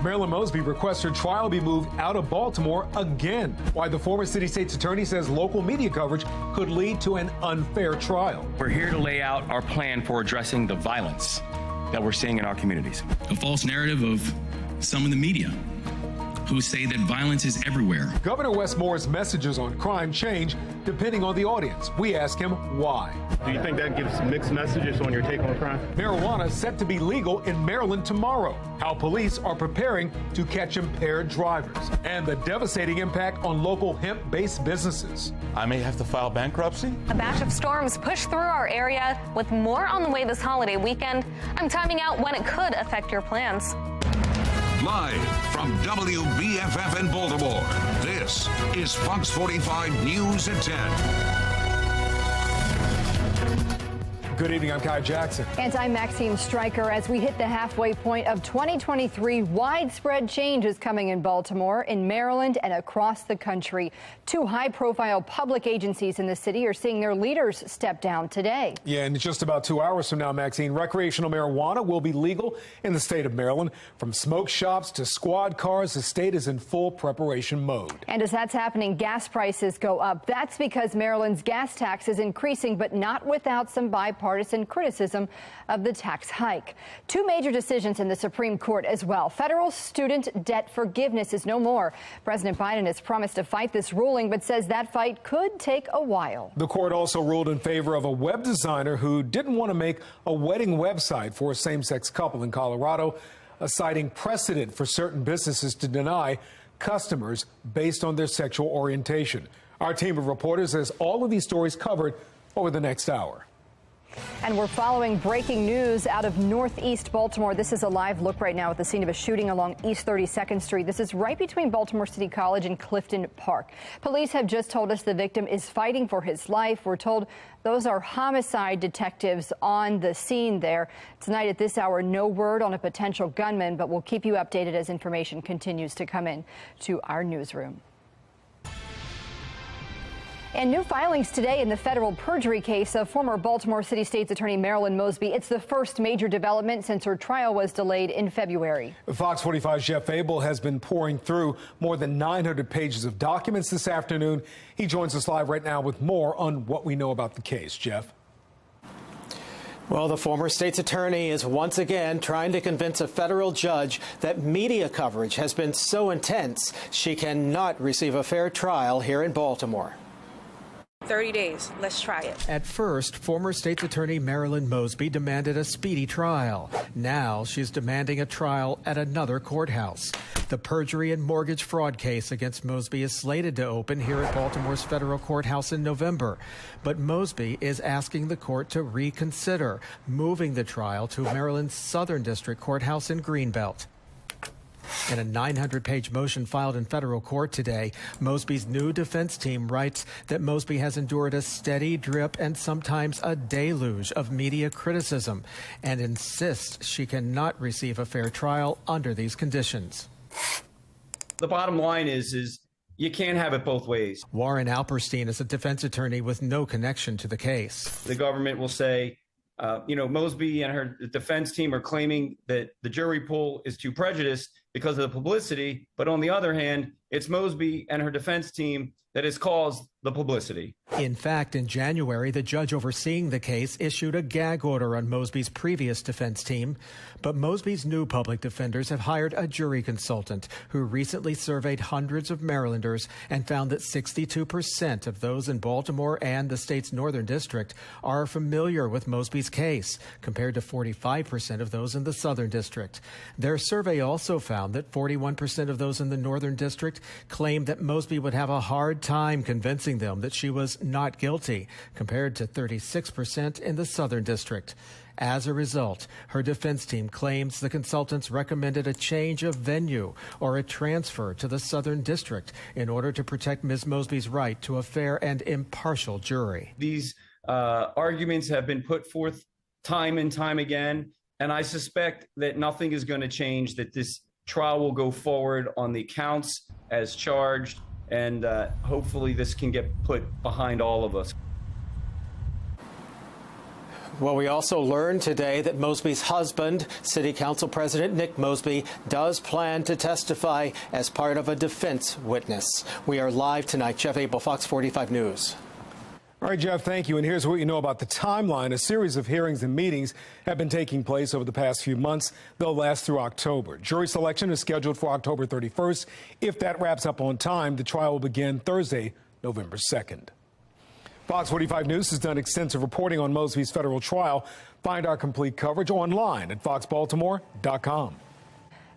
Marilyn Mosby requests her trial be moved out of Baltimore again. Why the former city state's attorney says local media coverage could lead to an unfair trial. We're here to lay out our plan for addressing the violence that we're seeing in our communities. A false narrative of some in the media who say that violence is everywhere. Governor Wes Moore's messages on crime change depending on the audience. We ask him why. Do you think that gives mixed messages on your take on crime? Marijuana set to be legal in Maryland tomorrow. How police are preparing to catch impaired drivers. And the devastating impact on local hemp-based businesses. I may have to file bankruptcy. A batch of storms pushed through our area with more on the way this holiday weekend. I'm timing out when it could affect your plans. Live from WBFF in Baltimore, this is Fox 45 News at 10. Good evening, I'm Kai Jackson. And I'm Maxine Stryker. As we hit the halfway point of 2023, widespread change is coming in Baltimore, in Maryland, and across the country. Two high-profile public agencies in the city are seeing their leaders step down today. Yeah, in just about 2 hours from now, Maxine, recreational marijuana will be legal in the state of Maryland. From smoke shops to squad cars, the state is in full preparation mode. And as that's happening, gas prices go up. That's because Maryland's gas tax is increasing, but not without some bipartisan criticism of the tax hike. Two major decisions in the Supreme Court as well. Federal student debt forgiveness is no more. President Biden has promised to fight this ruling, but says that fight could take a while. The court also ruled in favor of a web designer who didn't want to make a wedding website for a same-sex couple in Colorado, citing precedent for certain businesses to deny customers based on their sexual orientation. Our team of reporters has all of these stories covered over the next hour. And we're following breaking news out of Northeast Baltimore. This is a live look right now at the scene of a shooting along East 32nd Street. This is right between Baltimore City College and Clifton Park. Police have just told us the victim is fighting for his life. We're told those are homicide detectives on the scene there. Tonight at this hour, no word on a potential gunman, but we'll keep you updated as information continues to come in to our newsroom. And new filings today in the federal perjury case of former Baltimore City State's Attorney Marilyn Mosby. It's the first major development since her trial was delayed in February. Fox 45's Jeff Abel has been pouring through more than 900 pages of documents this afternoon. He joins us live right now with more on what we know about the case. Jeff? Well, the former state's attorney is once again trying to convince a federal judge that media coverage has been so intense she cannot receive a fair trial here in Baltimore. 30 days. Let's try it. At first, former state's attorney Marilyn Mosby demanded a speedy trial. Now she's demanding a trial at another courthouse. The perjury and mortgage fraud case against Mosby is slated to open here at Baltimore's federal courthouse in November. But Mosby is asking the court to reconsider, moving the trial to Maryland's Southern District Courthouse in Greenbelt. In a 900-page motion filed in federal court today, Mosby's new defense team writes that Mosby has endured a steady drip and sometimes a deluge of media criticism and insists she cannot receive a fair trial under these conditions. The bottom line is you can't have it both ways. Warren Alperstein is a defense attorney with no connection to the case. The government will say, Mosby and her defense team are claiming that the jury pool is too prejudiced because of the publicity. But on the other hand, it's Mosby and her defense team that has caused the publicity. In fact, in January, the judge overseeing the case issued a gag order on Mosby's previous defense team. But Mosby's new public defenders have hired a jury consultant who recently surveyed hundreds of Marylanders and found that 62% of those in Baltimore and the state's Northern District are familiar with Mosby's case, compared to 45% of those in the Southern District. Their survey also found that 41% of those in the Northern District claimed that Mosby would have a hard time convincing them that she was not guilty, compared to 36% in the Southern District. As a result, her defense team claims the consultants recommended a change of venue or a transfer to the Southern District in order to protect Ms. Mosby's right to a fair and impartial jury. These arguments have been put forth time and time again, and I suspect that nothing is going to change, that this trial will go forward on the counts as charged, and hopefully this can get put behind all of us. Well, we also learned today that Mosby's husband, City Council President Nick Mosby, does plan to testify as part of a defense witness. We are live tonight. Jeff Abel, Fox 45 News. All right, Jeff, thank you. And here's what you know about the timeline. A series of hearings and meetings have been taking place over the past few months. They'll last through October. Jury selection is scheduled for October 31st. If that wraps up on time, the trial will begin Thursday, November 2nd. Fox 45 News has done extensive reporting on Mosby's federal trial. Find our complete coverage online at foxbaltimore.com.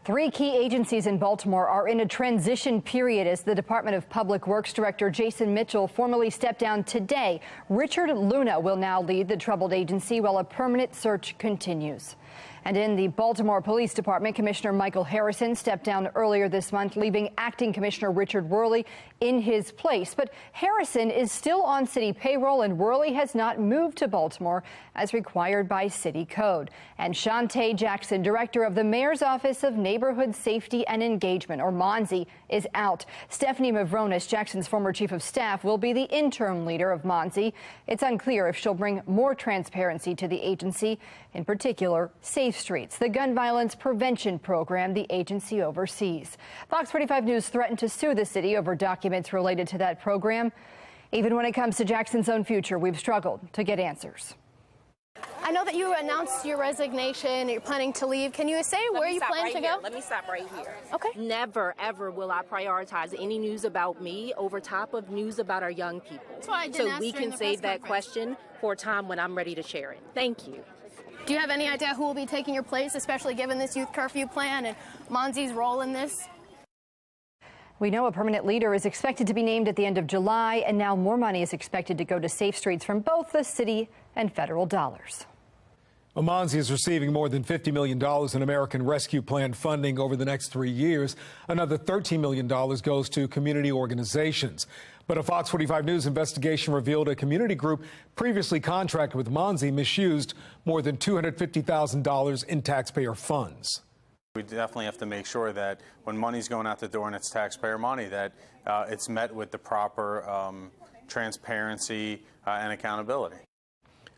3 key agencies in Baltimore are in a transition period as the Department of Public Works Director Jason Mitchell formally stepped down today. Richard Luna will now lead the troubled agency while a permanent search continues. And in the Baltimore Police Department, Commissioner Michael Harrison stepped down earlier this month, leaving Acting Commissioner Richard Worley in his place. But Harrison is still on city payroll, and Worley has not moved to Baltimore as required by city code. And Shantae Jackson, director of the Mayor's Office of Neighborhood Safety and Engagement, or MONSE, is out. Stephanie Mavronis, Jackson's former chief of staff, will be the interim leader of MONSE. It's unclear if she'll bring more transparency to the agency, in particular, Safe Streets, the gun violence prevention program the agency oversees. Fox 45 News threatened to sue the city over documents related to that program. Even when it comes to Jackson's own future, we've struggled to get answers. I know that you announced your resignation. You're planning to leave. Can you say where you plan to go? Let me stop right here. Okay. Never, ever will I prioritize any news about me over top of news about our young people. That's why I didn't ask we during can the save press that conference. question for a time when I'm ready to share it. Thank you. Do you have any idea who will be taking your place, especially given this youth curfew plan and MONSE's role in this? We know a permanent leader is expected to be named at the end of July, and now more money is expected to go to Safe Streets from both the city and federal dollars. MONSE is receiving more than $50 million in American Rescue Plan funding over the next 3 years. Another $13 million goes to community organizations. But a Fox 45 News investigation revealed a community group previously contracted with MONSE misused more than $250,000 in taxpayer funds. We definitely have to make sure that when money's going out the door and it's taxpayer money, that it's met with the proper transparency and accountability.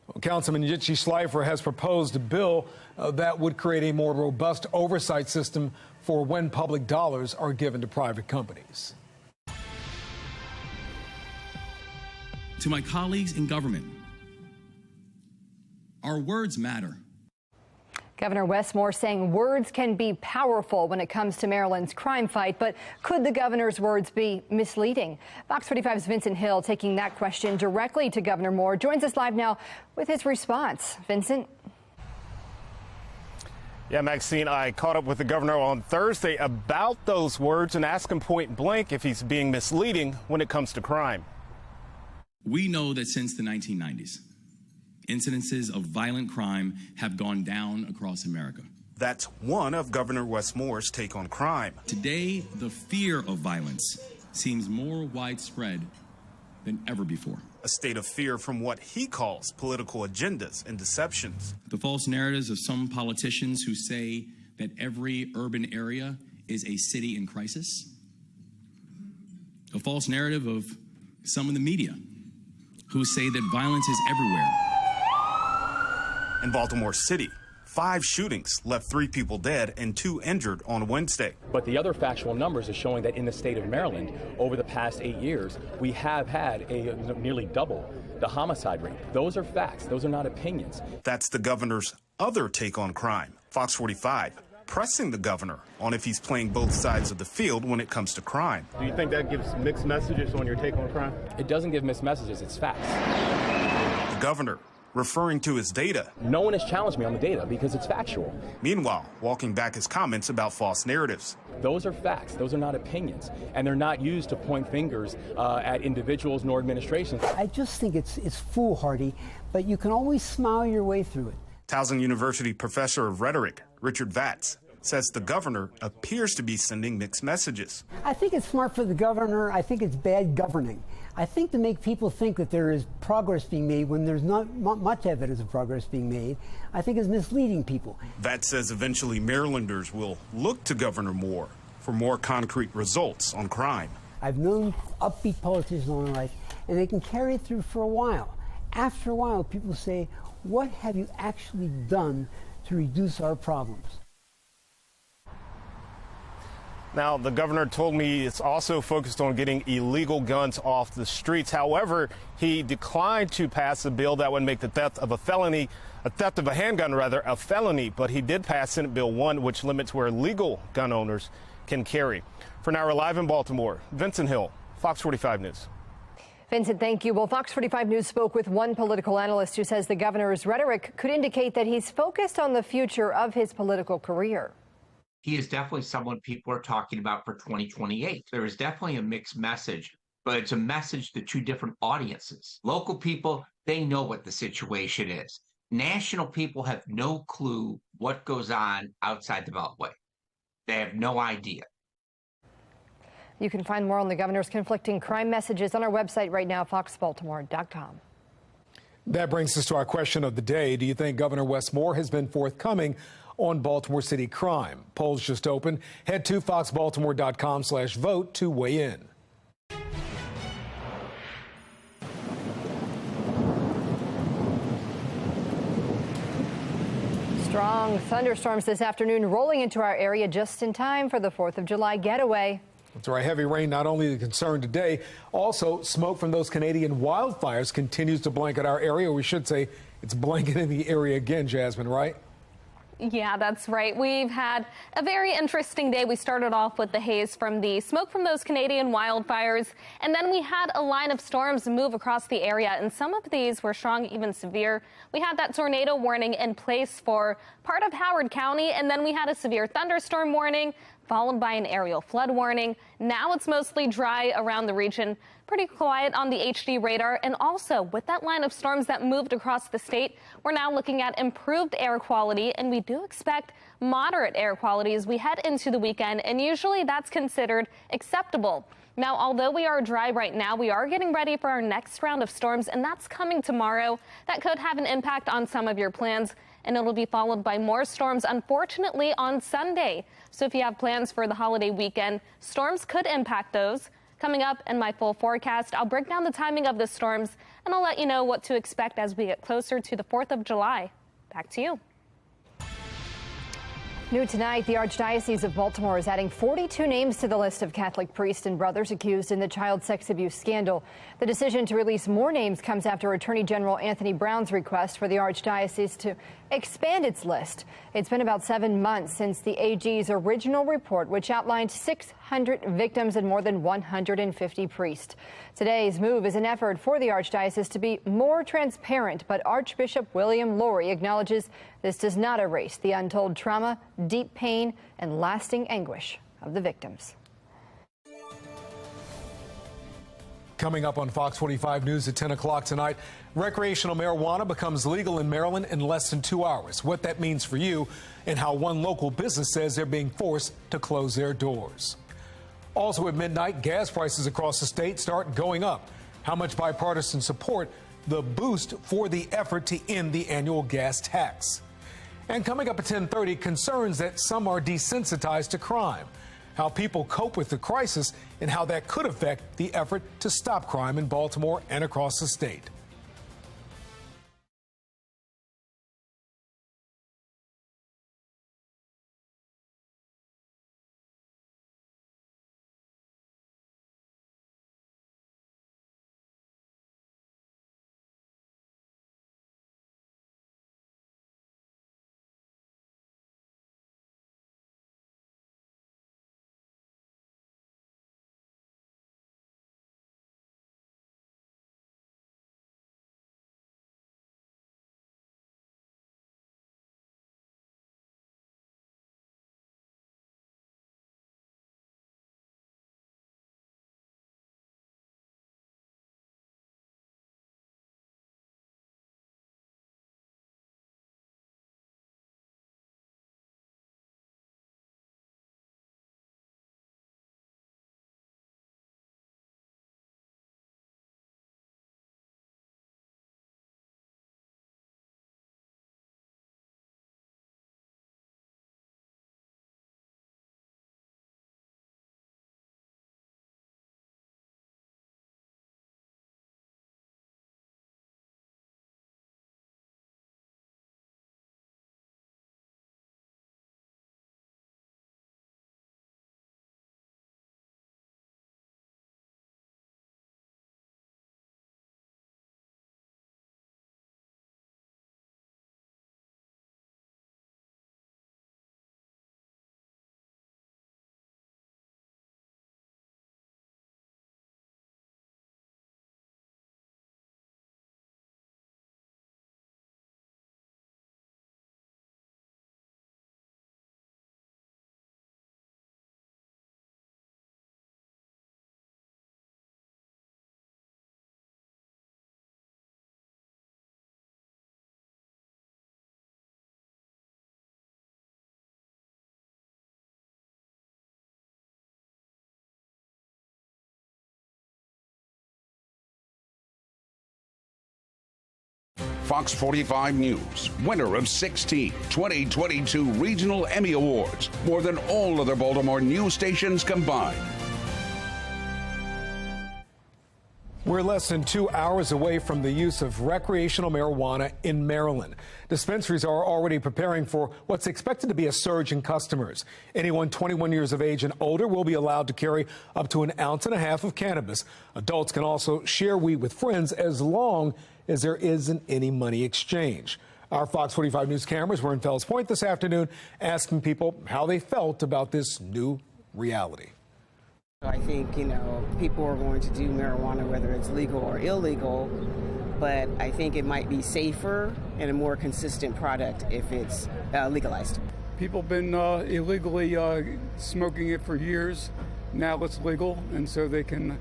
Well, Councilman Yitchi Schleifer has proposed a bill that would create a more robust oversight system for when public dollars are given to private companies. To my colleagues in government, our words matter. Governor Westmore saying words can be powerful when it comes to Maryland's crime fight, but could the governor's words be misleading? Fox 45's Vincent Hill, taking that question directly to Governor Moore, joins us live now with his response. Vincent? Yeah, Maxine, I caught up with the governor on Thursday about those words and asked him point blank if he's being misleading when it comes to crime. We know that since the 1990s, incidences of violent crime have gone down across America. That's one of Governor Westmore's take on crime. Today, the fear of violence seems more widespread than ever before. A state of fear from what he calls political agendas and deceptions. The false narratives of some politicians who say that every urban area is a city in crisis. A false narrative of some in the media who say that violence is everywhere. In Baltimore City, 5 shootings left 3 people dead and 2 injured on Wednesday. But the other factual numbers are showing that in the state of Maryland, over the past 8 years, we have had a nearly double the homicide rate. Those are facts. Those are not opinions. That's the governor's other take on crime. Fox 45 pressing the governor on if he's playing both sides of the field when it comes to crime. Do you think that gives mixed messages on your take on crime? It doesn't give mixed messages. It's facts. The governor referring to his data. No one has challenged me on the data because it's factual. Meanwhile, walking back his comments about false narratives. Those are facts. Those are not opinions. And they're not used to point fingers at individuals nor administrations. I just think it's foolhardy, but you can always smile your way through it. Towson University professor of rhetoric, Richard Vatz, says the governor appears to be sending mixed messages. I think it's smart for the governor. I think it's bad governing. I think to make people think that there is progress being made when there's not much evidence of progress being made, I think is misleading people. Vatz says eventually Marylanders will look to Governor Moore for more concrete results on crime. I've known upbeat politicians all my life, and they can carry it through for a while. After a while, people say, What have you actually done to reduce our problems? Now, the governor told me it's also focused on getting illegal guns off the streets. However, he declined to pass a bill that would make the theft of a handgun, a felony. But he did pass Senate Bill 1, which limits where legal gun owners can carry. For now, we're live in Baltimore. Vincent Hill, Fox 45 News. Vincent, thank you. Well, Fox 45 News spoke with one political analyst who says the governor's rhetoric could indicate that he's focused on the future of his political career. He is definitely someone people are talking about for 2028. There is definitely a mixed message, but it's a message to two different audiences. Local people, they know what the situation is. National people have no clue what goes on outside the Beltway. They have no idea. You can find more on the governor's conflicting crime messages on our website right now, foxbaltimore.com. That brings us to our question of the day. Do you think Governor Wes Moore has been forthcoming on Baltimore City crime? Polls just opened. Head to foxbaltimore.com/vote to weigh in. Strong thunderstorms this afternoon rolling into our area just in time for the 4th of July getaway. That's right. Heavy rain, not only the concern today, also smoke from those Canadian wildfires continues to blanket our area. We should say it's blanketing the area again, Jasmine, right? Yeah, that's right. We've had a very interesting day. We started off with the haze from the smoke from those Canadian wildfires, and then we had a line of storms move across the area, and some of these were strong, even severe. We had that tornado warning in place for part of Howard County, and then we had a severe thunderstorm warning, followed by an aerial flood warning. Now it's mostly dry around the region. Pretty quiet on the HD radar. And also with that line of storms that moved across the state, we're now looking at improved air quality, and we do expect moderate air quality as we head into the weekend. And usually that's considered acceptable. Now, although we are dry right now, we are getting ready for our next round of storms, and that's coming tomorrow. That could have an impact on some of your plans, and it'll be followed by more storms, unfortunately, on Sunday. So if you have plans for the holiday weekend, storms could impact those. Coming up in my full forecast, I'll break down the timing of the storms, and I'll let you know what to expect as we get closer to the 4th of July. Back to you. New tonight, the Archdiocese of Baltimore is adding 42 names to the list of Catholic priests and brothers accused in the child sex abuse scandal. The decision to release more names comes after Attorney General Anthony Brown's request for the Archdiocese to expand its list. It's been about 7 months since the AG's original report, which outlined 600 victims and more than 150 priests. Today's move is an effort for the Archdiocese to be more transparent, but Archbishop William Lori acknowledges this does not erase the untold trauma, deep pain, and lasting anguish of the victims. Coming up on Fox 45 News at 10 o'clock tonight, recreational marijuana becomes legal in Maryland in less than 2 hours. What that means for you and how one local business says they're being forced to close their doors. Also at midnight, gas prices across the state start going up. How much bipartisan support the boost for the effort to end the annual gas tax. And coming up at 10:30, concerns that some are desensitized to crime. How people cope with the crisis and how that could affect the effort to stop crime in Baltimore and across the state. Fox 45 News, winner of 16 2022 Regional Emmy Awards, more than all other Baltimore news stations combined. We're less than 2 hours away from the use of recreational marijuana in Maryland. Dispensaries are already preparing for what's expected to be a surge in customers. Anyone 21 years of age and older will be allowed to carry up to 1.5 ounces of cannabis. Adults can also share weed with friends as long as there isn't any money exchange. Our Fox 45 News cameras were in Fells Point this afternoon asking people how they felt about this new reality. I think, people are going to do marijuana whether it's legal or illegal, but I think it might be safer and a more consistent product if it's legalized. People have been illegally smoking it for years. Now it's legal, and so they can,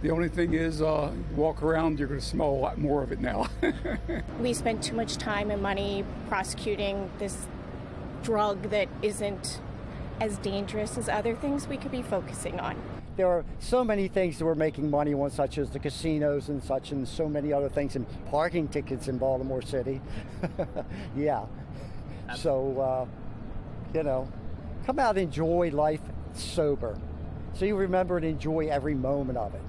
the only thing is walk around, you're going to smell a lot more of it now. We spend too much time and money prosecuting this drug that isn't as dangerous as other things we could be focusing on. There are so many things that we're making money on, such as the casinos and such, and so many other things, and parking tickets in Baltimore City. Yeah. So, come out and enjoy life sober. So you remember and enjoy every moment of it.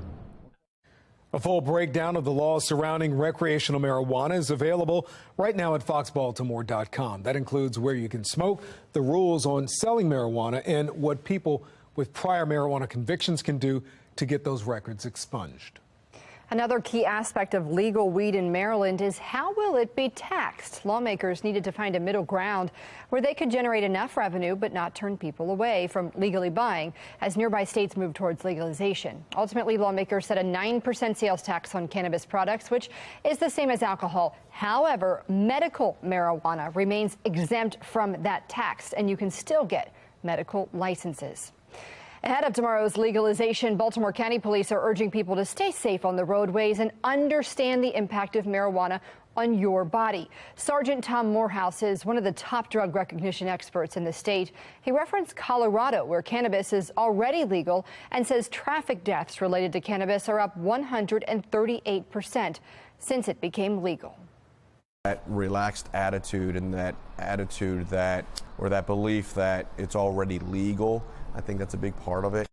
A full breakdown of the laws surrounding recreational marijuana is available right now at foxbaltimore.com. That includes where you can smoke, the rules on selling marijuana, and what people with prior marijuana convictions can do to get those records expunged. Another key aspect of legal weed in Maryland is how will it be taxed? Lawmakers needed to find a middle ground where they could generate enough revenue but not turn people away from legally buying as nearby states move towards legalization. Ultimately, lawmakers set a 9% sales tax on cannabis products, which is the same as alcohol. However, medical marijuana remains exempt from that tax, and you can still get medical licenses. Ahead of tomorrow's legalization, Baltimore County Police are urging people to stay safe on the roadways and understand the impact of marijuana on your body. Sergeant Tom Morehouse is one of the top drug recognition experts in the state. He referenced Colorado, where cannabis is already legal, and says traffic deaths related to cannabis are up 138% since it became legal. That relaxed attitude and that attitude that, or that belief that it's already legal, I think that's a big part of it.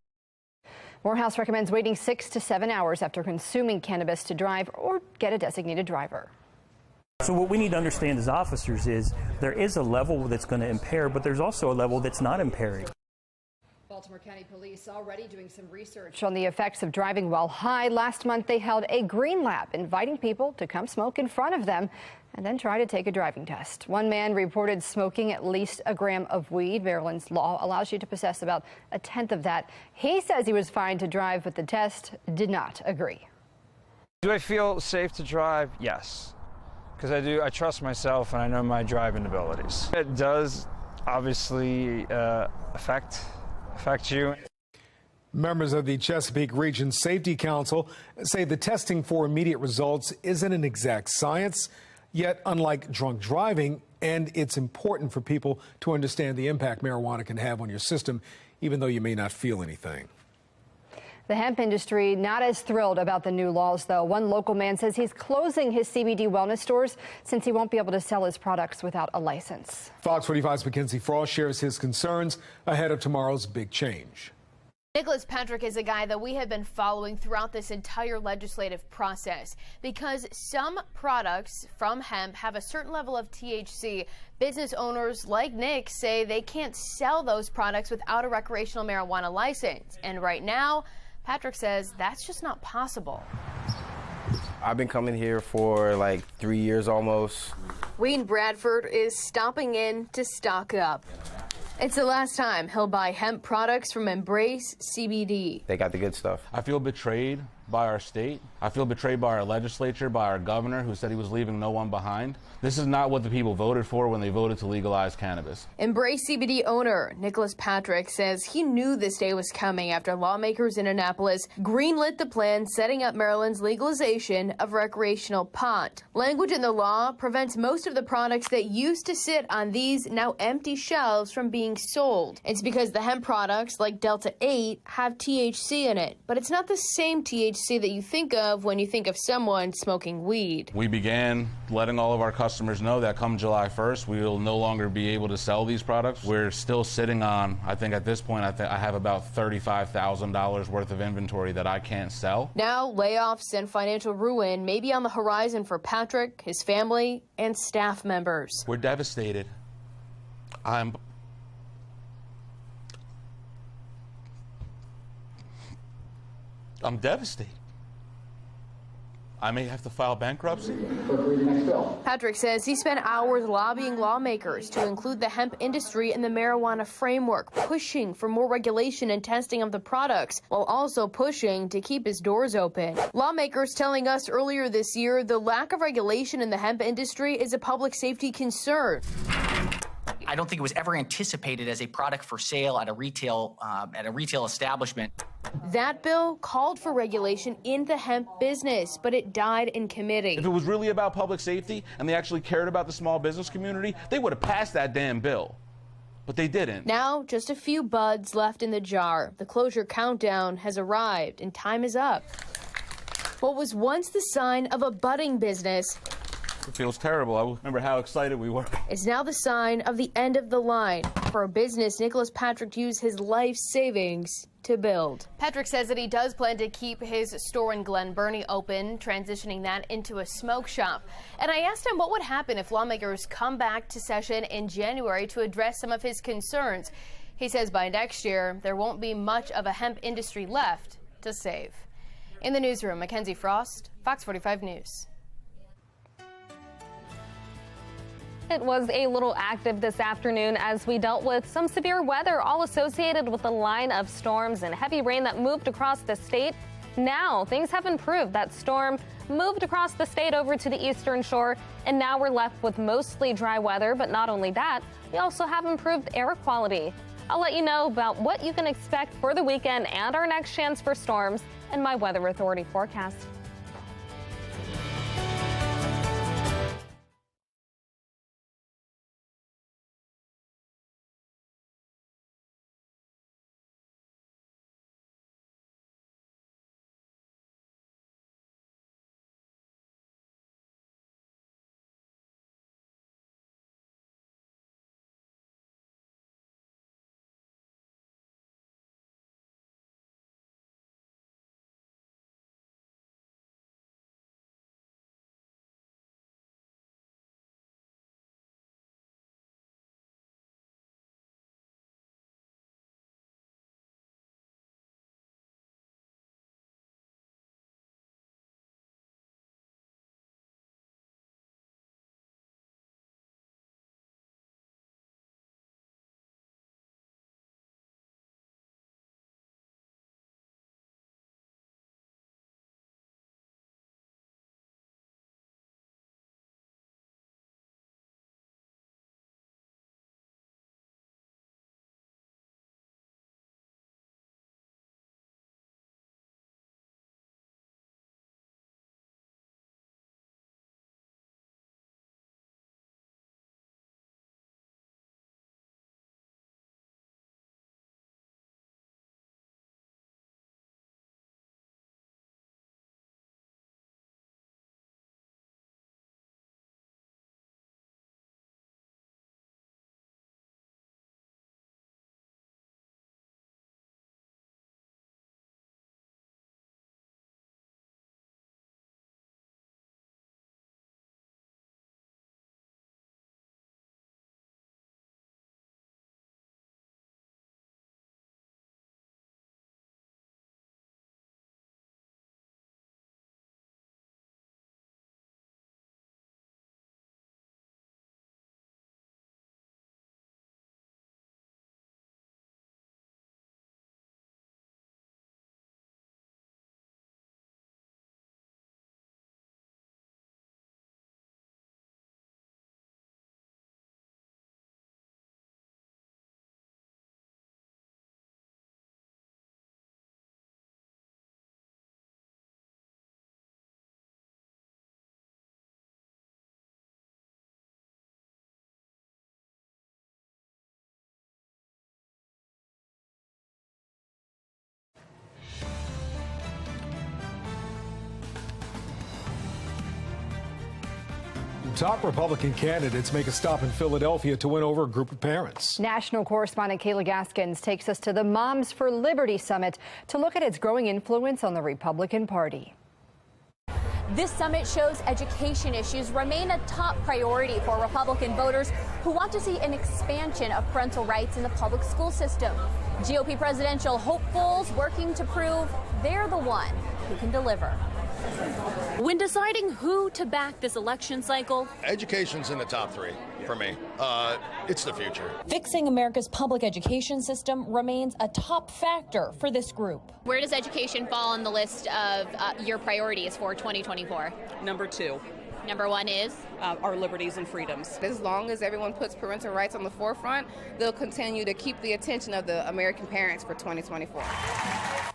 Morehouse recommends waiting 6 to 7 hours after consuming cannabis to drive or get a designated driver. So what we need to understand as officers is there is a level that's going to impair, but there's also a level that's not impairing. Baltimore County Police already doing some research on the effects of driving while high. Last month, they held a green lab, inviting people to come smoke in front of them and then try to take a driving test. One man reported smoking at least a gram of weed. Maryland's law allows you to possess about 1/10 of that. He says he was fine to drive, but the test did not agree. Do I feel safe to drive? Yes, because I trust myself and I know my driving abilities. It does obviously affect you. Members of the Chesapeake Region Safety Council say the testing for immediate results isn't an exact science, yet unlike drunk driving, and it's important for people to understand the impact marijuana can have on your system, even though you may not feel anything. The hemp industry not as thrilled about the new laws, though. One local man says he's closing his CBD wellness stores since he won't be able to sell his products without a license. Fox 45's Mackenzie Frost shares his concerns ahead of tomorrow's big change. Nicholas Patrick is a guy that we have been following throughout this entire legislative process because some products from hemp have a certain level of THC. Business owners like Nick say they can't sell those products without a recreational marijuana license. And right now, Patrick says that's just not possible. I've been coming here for like 3 years almost. Wayne Bradford is stopping in to stock up. It's the last time he'll buy hemp products from Embrace CBD. They got the good stuff. I feel betrayed by our state. I feel betrayed by our legislature, by our governor, who said he was leaving no one behind. This is not what the people voted for when they voted to legalize cannabis. Embrace CBD owner Nicholas Patrick says he knew this day was coming after lawmakers in Annapolis greenlit the plan setting up Maryland's legalization of recreational pot. Language in the law prevents most of the products that used to sit on these now empty shelves from being sold. It's because the hemp products like Delta 8 have THC in it, but it's not the same THC that you think of of when you think of someone smoking weed. We began letting all of our customers know that come July 1st, we will no longer be able to sell these products. We're still sitting on, I think at this point, I have about $35,000 worth of inventory that I can't sell. Now, layoffs and financial ruin may be on the horizon for Patrick, his family, and staff members. We're devastated. I'm devastated. I may have to file bankruptcy. Patrick says he spent hours lobbying lawmakers to include the hemp industry in the marijuana framework, pushing for more regulation and testing of the products, while also pushing to keep his doors open. Lawmakers telling us earlier this year the lack of regulation in the hemp industry is a public safety concern. I don't think it was ever anticipated as a product for sale at a retail establishment. That bill called for regulation in the hemp business, but it died in committee. If it was really about public safety and they actually cared about the small business community, they would have passed that damn bill. But they didn't. Now, just a few buds left in the jar. The closure countdown has arrived and time is up. What was once the sign of a budding business It feels terrible. I remember how excited we were. is now the sign of the end of the line for a business Nicholas Patrick used his life savings to build. Patrick says that he does plan to keep his store in Glen Burnie open, transitioning that into a smoke shop. And I asked him what would happen if lawmakers come back to session in January to address some of his concerns. He says by next year, there won't be much of a hemp industry left to save. In the newsroom, Mackenzie Frost, Fox 45 News. It was a little active this afternoon as we dealt with some severe weather, all associated with a line of storms and heavy rain that moved across the state. Now things have improved. That storm moved across the state over to the eastern shore, and now we're left with mostly dry weather. But not only that, we also have improved air quality. I'll let you know about what you can expect for the weekend and our next chance for storms in my Weather Authority forecast. Top Republican candidates make a stop in Philadelphia to win over a group of parents. National correspondent Kayla Gaskins takes us to the Moms for Liberty Summit to look at its growing influence on the Republican Party. This summit shows education issues remain a top priority for Republican voters who want to see an expansion of parental rights in the public school system. GOP presidential hopefuls working to prove they're the one who can deliver. When deciding who to back this election cycle, education's in the top three for me. It's the future. fixing America's public education system remains a top factor for this group. Where does education fall on the list of your priorities for 2024? Number 2. Number 1 is? Our liberties and freedoms. As long as everyone puts parental rights on the forefront, they'll continue to keep the attention of the American parents for 2024.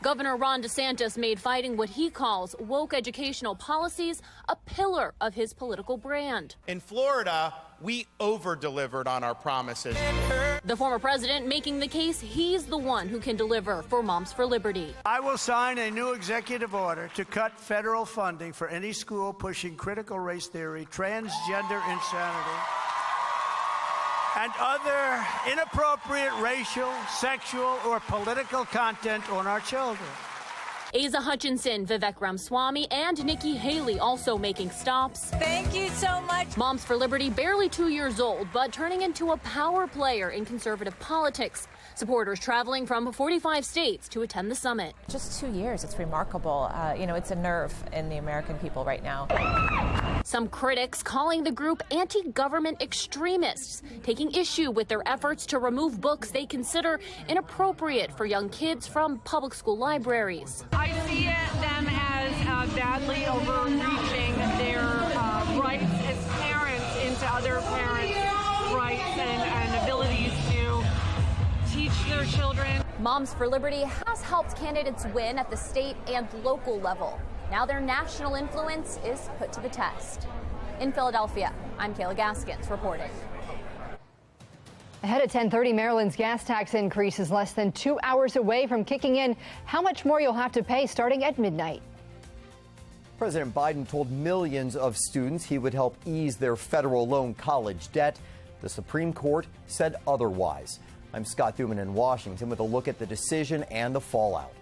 Governor Ron DeSantis made fighting what he calls woke educational policies a pillar of his political brand. In Florida, we over-delivered on our promises. The former president making the case he's the one who can deliver for Moms for Liberty. I will sign a new executive order to cut federal funding for any school pushing critical race theory, transgender insanity, and other inappropriate racial, sexual, or political content on our children. Asa Hutchinson, Vivek Ramaswamy, and Nikki Haley also making stops. Thank you so much. Moms for Liberty, barely 2 years old, but turning into a power player in conservative politics. Supporters traveling from 45 states to attend the summit. Just 2 years, it's remarkable. It's a nerve in the American people right now. Some critics calling the group anti-government extremists, taking issue with their efforts to remove books they consider inappropriate for young kids from public school libraries. I see them as badly overreaching their rights as parents into other parents' rights and abilities to teach their children. Moms for Liberty has helped candidates win at the state and local level. Now their national influence is put to the test. In Philadelphia, I'm Kayla Gaskins reporting. Ahead at 10:30, Maryland's gas tax increase is less than 2 hours away from kicking in. How much more you'll have to pay starting at midnight. President Biden told millions of students he would help ease their federal loan college debt. The Supreme Court said otherwise. I'm Scott Thuman in Washington with a look at the decision and the fallout.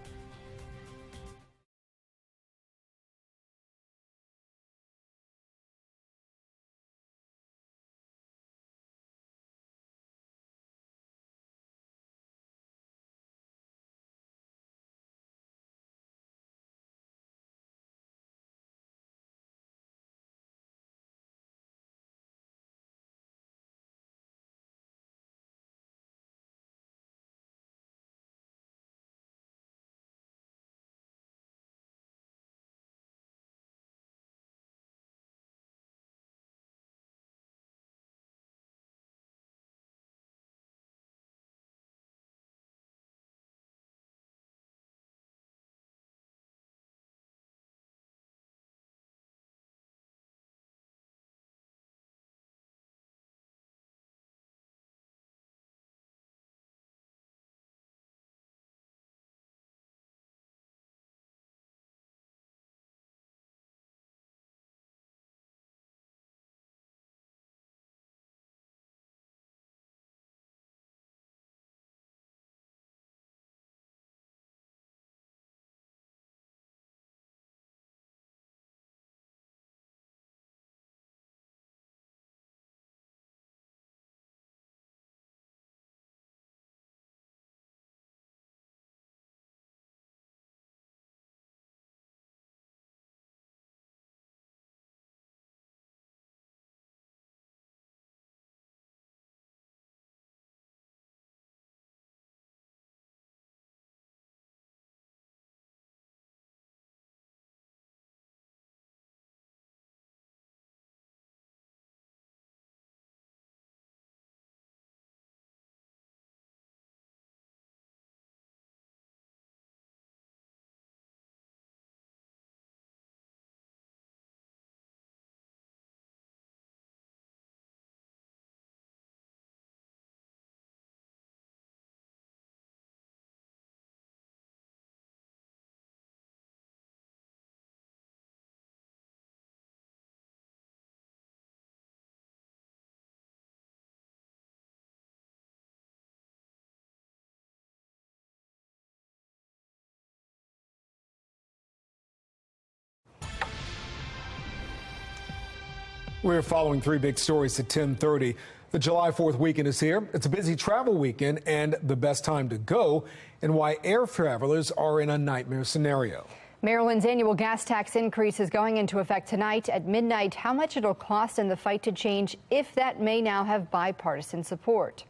We're following three big stories at 10:30. The July 4th weekend is here. It's a busy travel weekend and the best time to go, and why air travelers are in a nightmare scenario. Maryland's annual gas tax increase is going into effect tonight at midnight. How much it'll cost in the fight to change, if that may now have bipartisan support.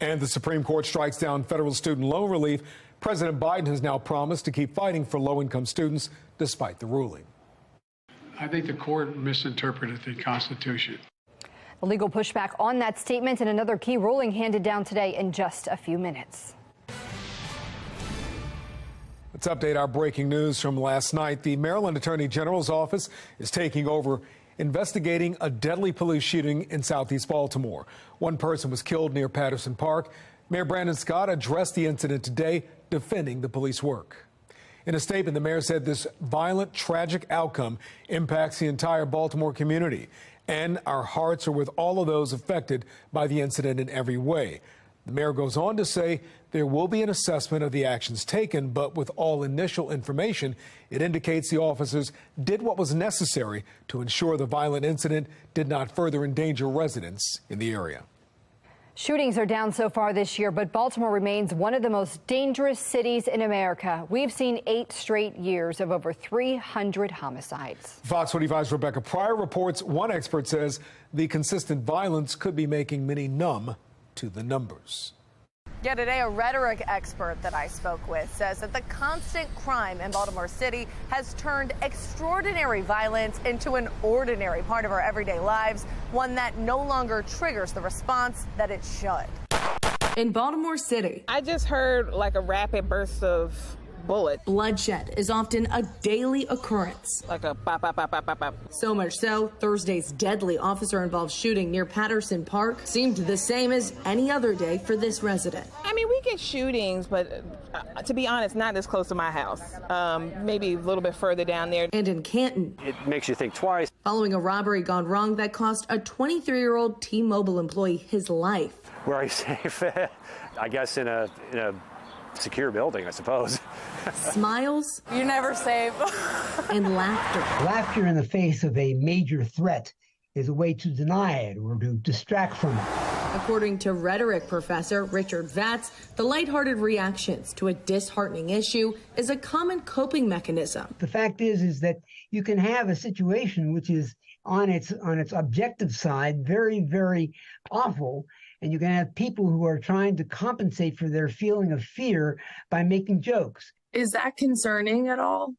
And the Supreme Court strikes down federal student loan relief. President Biden has now promised to keep fighting for low-income students despite the ruling. I think the court misinterpreted the Constitution. The legal pushback on that statement and another key ruling handed down today in just a few minutes. Let's update our breaking news from last night. The Maryland Attorney General's office is taking over investigating a deadly police shooting in Southeast Baltimore. One person was killed near Patterson Park. Mayor Brandon Scott addressed the incident today, defending the police work. In a statement, the mayor said this violent, tragic outcome impacts the entire Baltimore community, and our hearts are with all of those affected by the incident in every way. The mayor goes on to say there will be an assessment of the actions taken, but with all initial information, it indicates the officers did what was necessary to ensure the violent incident did not further endanger residents in the area. Shootings are down so far this year, but Baltimore remains one of the most dangerous cities in America. We've seen 8 straight years of over 300 homicides. Fox 45's Rebecca Pryor reports one expert says the consistent violence could be making many numb to the numbers. Yeah, today a rhetoric expert that I spoke with says that the constant crime in Baltimore City has turned extraordinary violence into an ordinary part of our everyday lives, one that no longer triggers the response that it should. In Baltimore City, I just heard like a rapid burst of bullets. Bloodshed is often a daily occurrence. Like a pop, pop, pop, pop, pop, pop. So much so, Thursday's deadly officer-involved shooting near Patterson Park seemed the same as any other day for this resident. I mean, we get shootings, but to be honest, not this close to my house. Maybe a little bit further down there. And in Canton. It makes you think twice. Following a robbery gone wrong that cost a 23-year-old T-Mobile employee his life. Where are you safe? I guess in a secure building, I suppose. Smiles. You're never safe. And laughter. Laughter in the face of a major threat is a way to deny it or to distract from it. According to rhetoric professor Richard Vatz, the lighthearted reactions to a disheartening issue is a common coping mechanism. The fact is that you can have a situation which is on its objective side very, very awful. And you can have people who are trying to compensate for their feeling of fear by making jokes. Is that concerning at all?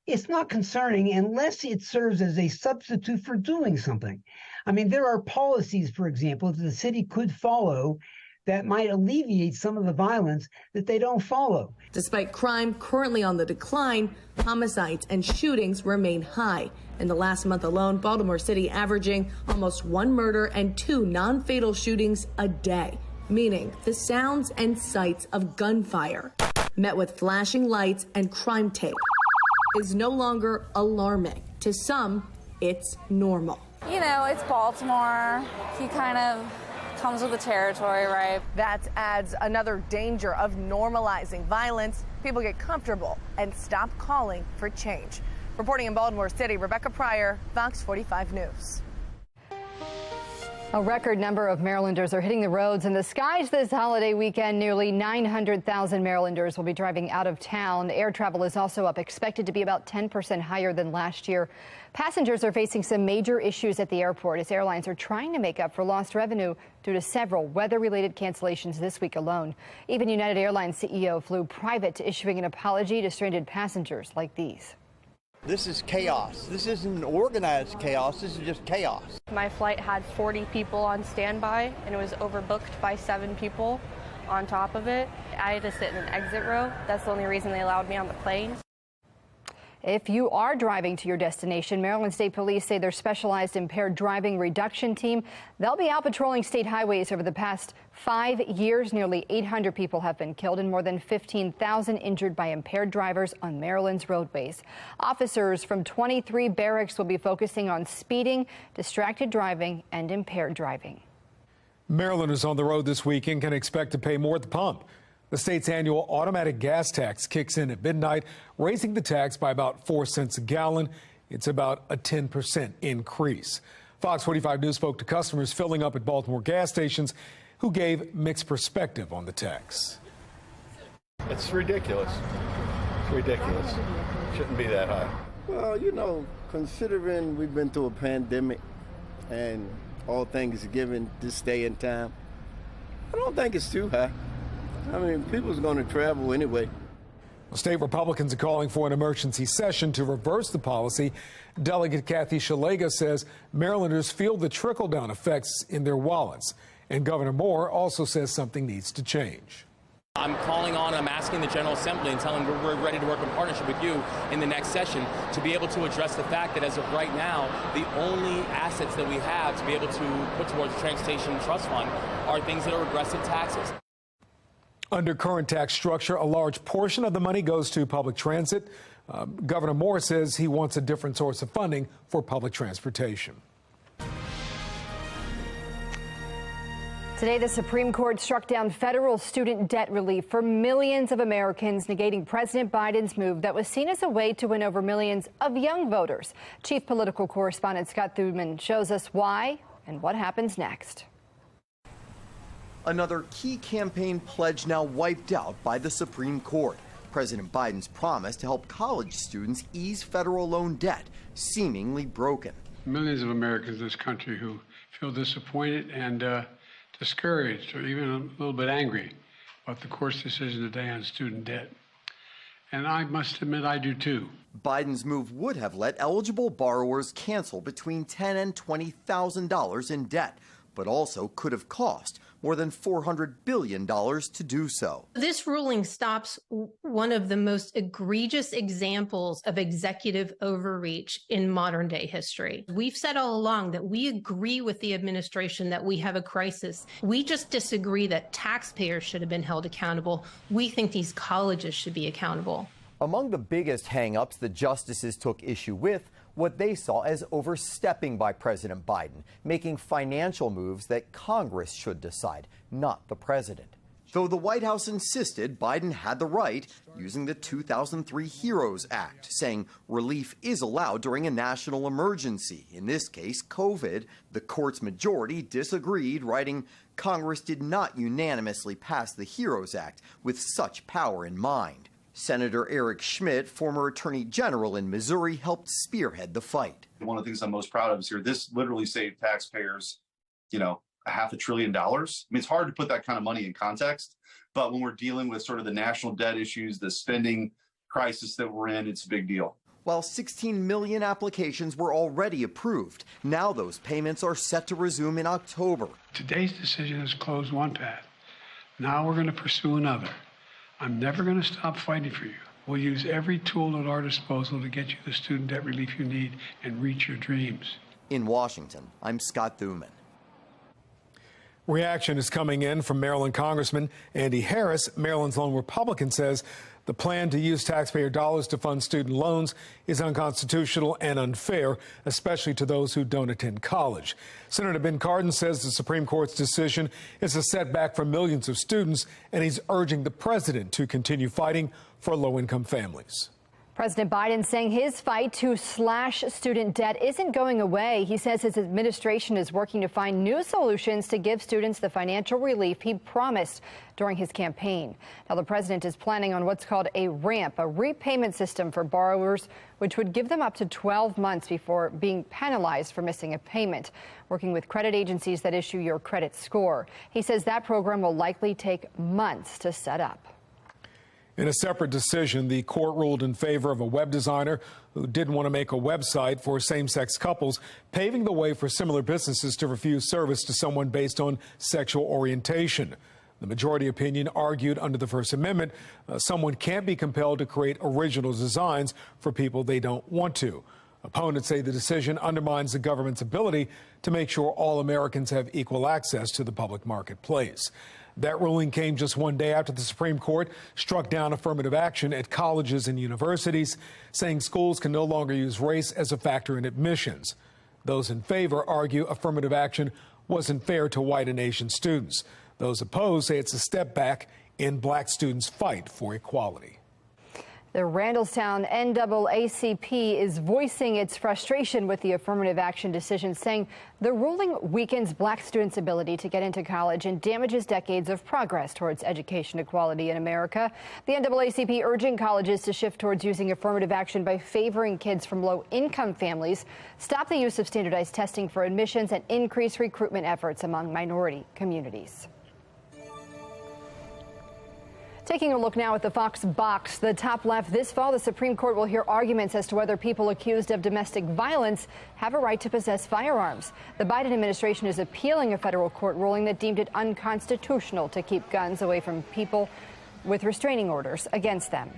It's not concerning unless it serves as a substitute for doing something. I mean, there are policies, for example, that the city could follow that might alleviate some of the violence that they don't follow. Despite crime currently on the decline, homicides and shootings remain high. In the last month alone, Baltimore City averaging almost 1 murder and 2 non-fatal shootings a day, meaning the sounds and sights of gunfire, met with flashing lights and crime tape, is no longer alarming. To some, it's normal. You know, it's Baltimore. He kind of comes with the territory, right? That adds another danger of normalizing violence. People get comfortable and stop calling for change. Reporting in Baltimore City, Rebecca Pryor, Fox 45 News. A record number of Marylanders are hitting the roads and the skies this holiday weekend. Nearly 900,000 Marylanders will be driving out of town. Air travel is also up, expected to be about 10% higher than last year. Passengers are facing some major issues at the airport as airlines are trying to make up for lost revenue due to several weather-related cancellations this week alone. Even United Airlines CEO flew private, issuing an apology to stranded passengers like these. This is chaos. This isn't organized chaos. This is just chaos. My flight had 40 people on standby, and it was overbooked by 7 people on top of it. I had to sit in an exit row. That's the only reason they allowed me on the plane. If you are driving to your destination, Maryland State Police say their specialized impaired driving reduction team, they'll be out patrolling state highways over the past 5 years. Nearly 800 people have been killed and more than 15,000 injured by impaired drivers on Maryland's roadways. Officers from 23 barracks will be focusing on speeding, distracted driving, and impaired driving. Marylanders on the road this weekend can expect to pay more at the pump. The state's annual automatic gas tax kicks in at midnight, raising the tax by about 4 cents a gallon. It's about a 10% increase. Fox 45 News spoke to customers filling up at Baltimore gas stations who gave mixed perspective on the tax. It's ridiculous. It's ridiculous. Shouldn't be that high. Well, you know, considering we've been through a pandemic and all things given this day and time, I don't think it's too high. I mean, people's going to travel anyway. Well, state Republicans are calling for an emergency session to reverse the policy. Delegate Kathy Szeliga says Marylanders feel the trickle-down effects in their wallets. And Governor Moore also says something needs to change. I'm calling on, I'm asking the General Assembly and telling them we're ready to work in partnership with you in the next session to be able to address the fact that as of right now, the only assets that we have to be able to put towards the Transportation Trust Fund are things that are regressive taxes. Under current tax structure, a large portion of the money goes to public transit. Governor Moore says he wants a different source of funding for public transportation. Today, the Supreme Court struck down federal student debt relief for millions of Americans, negating President Biden's move that was seen as a way to win over millions of young voters. Chief political correspondent Scott Thuman shows us why and what happens next. Another key campaign pledge now wiped out by the Supreme Court. President Biden's promise to help college students ease federal loan debt, seemingly broken. Millions of Americans in this country who feel disappointed and discouraged or even a little bit angry about the court's decision today on student debt. And I must admit, I do too. Biden's move would have let eligible borrowers cancel between $10,000 and $20,000 in debt, but also could have cost more than $400 billion to do so. This ruling stops one of the most egregious examples of executive overreach in modern day history. We've said all along that we agree with the administration that we have a crisis. We just disagree that taxpayers should have been held accountable. We think these colleges should be accountable. Among the biggest hang-ups the justices took issue with, what they saw as overstepping by President Biden, making financial moves that Congress should decide, not the president. Though the White House insisted Biden had the right, using the 2003 HEROES Act, saying relief is allowed during a national emergency, in this case COVID, the court's majority disagreed, writing, Congress did not unanimously pass the HEROES Act with such power in mind. Senator Eric Schmidt, former attorney general in Missouri, helped spearhead the fight. One of the things I'm most proud of is here, this literally saved taxpayers, $500 billion. I mean, it's hard to put that kind of money in context, but when we're dealing with sort of the national debt issues, the spending crisis that we're in, it's a big deal. While 16 million applications were already approved, now those payments are set to resume in October. Today's decision has closed one path. Now we're going to pursue another. I'm never going to stop fighting for you. We'll use every tool at our disposal to get you the student debt relief you need and reach your dreams. In Washington, I'm Scott Thuman. Reaction is coming in from Maryland Congressman Andy Harris. Maryland's lone Republican says the plan to use taxpayer dollars to fund student loans is unconstitutional and unfair, especially to those who don't attend college. Senator Ben Cardin says the Supreme Court's decision is a setback for millions of students, and he's urging the president to continue fighting for low-income families. President Biden saying his fight to slash student debt isn't going away. He says his administration is working to find new solutions to give students the financial relief he promised during his campaign. Now, the president is planning on what's called a ramp, a repayment system for borrowers, which would give them up to 12 months before being penalized for missing a payment, working with credit agencies that issue your credit score. He says that program will likely take months to set up. In a separate decision, the court ruled in favor of a web designer who didn't want to make a website for same-sex couples, paving the way for similar businesses to refuse service to someone based on sexual orientation. The majority opinion argued under the First Amendment, someone can't be compelled to create original designs for people they don't want to. Opponents say the decision undermines the government's ability to make sure all Americans have equal access to the public marketplace. That ruling came just one day after the Supreme Court struck down affirmative action at colleges and universities, saying schools can no longer use race as a factor in admissions. Those in favor argue affirmative action wasn't fair to white and Asian students. Those opposed say it's a step back in black students' fight for equality. The Randallstown NAACP is voicing its frustration with the affirmative action decision, saying the ruling weakens black students' ability to get into college and damages decades of progress towards education equality in America. The NAACP urging colleges to shift towards using affirmative action by favoring kids from low-income families, stop the use of standardized testing for admissions, and increase recruitment efforts among minority communities. Taking a look now at the Fox box, the top left. This fall, the Supreme Court will hear arguments as to whether people accused of domestic violence have a right to possess firearms. The Biden administration is appealing a federal court ruling that deemed it unconstitutional to keep guns away from people with restraining orders against them.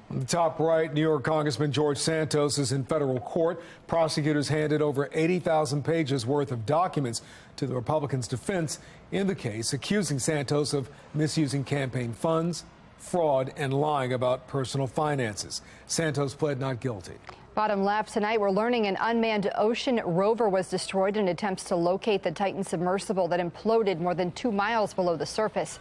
The top right, New York Congressman George Santos is in federal court. Prosecutors handed over 80,000 pages worth of documents to the Republicans' defense in the case, accusing Santos of misusing campaign funds, fraud, and lying about personal finances. Santos pled not guilty. Bottom left, tonight we're learning an unmanned ocean rover was destroyed in attempts to locate the Titan submersible that imploded more than 2 miles below the surface.